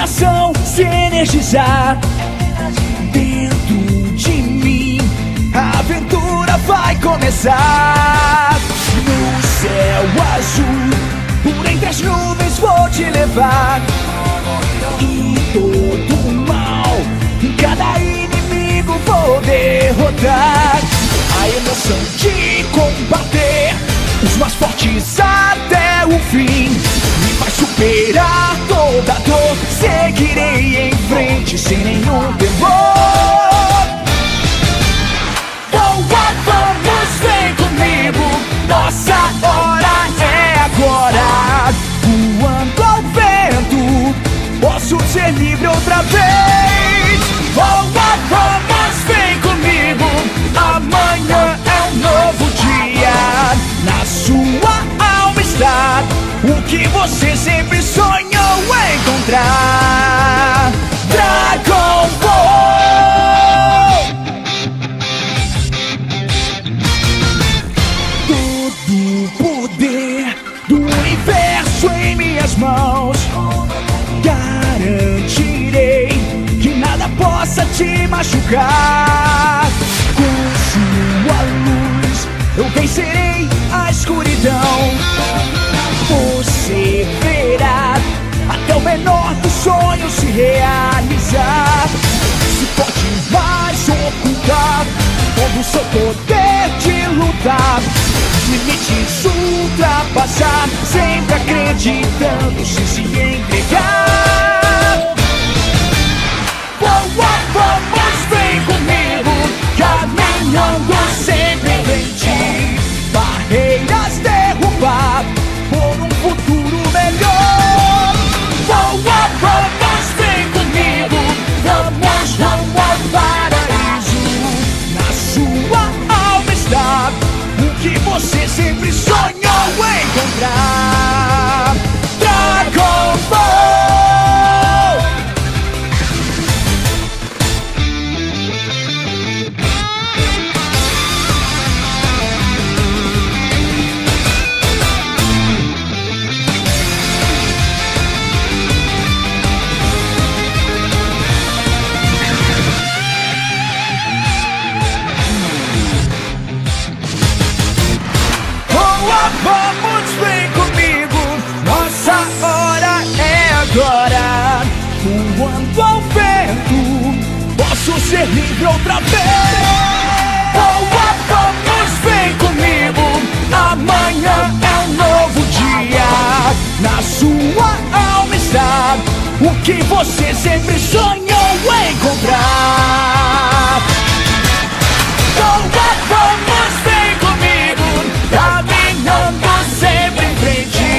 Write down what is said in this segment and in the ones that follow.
coração se energizar. Dentro de mim a aventura vai começar. No céu azul, por entre as nuvens vou te levar. E todo o mal, cada inimigo vou derrotar. A emoção de combater os mais fortes até o fim me faz superar toda dor. Seguirei em frente sem nenhum temor. Vamos, vem comigo, nossa hora é agora. Voando ao vento, posso ser livre outra vez. Vamos, vem comigo, amanhã é um novo dia. Na sua alma está o que você sempre sonhou encontrar. Dragon Ball! Todo o poder do universo em minhas mãos. Garantirei que nada possa te machucar. Com sua luz eu vencerei a escuridão. Você verá até o menor dos sonhos se realizar. Se pode mais ocultar todo o seu poder de lutar. Limites ultrapassar, sempre acreditando sem se entregar. Vamos, vem comigo, caminhando sempre em frente. Barreiras derrubar por um futuro melhor. Vamos, vem comigo, vamos rumo ao paraíso. Na sua alma está o que você sempre sonhou encontrar. Dragon Ball! Vamos, vem comigo, nossa hora é agora. Voando ao vento, posso ser livre outra vez. Vamos, vem comigo, amanhã é um novo dia. Na sua alma está o que você sempre sonhou encontrar. Vamos, vem comigo, caminhando sempre em frente.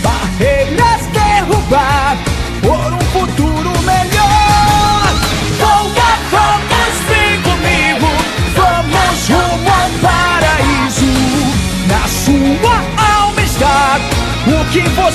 Barreiras derrubar por um futuro melhor. Vamos, vem comigo, vamos rumo ao paraíso. Na sua alma está o que você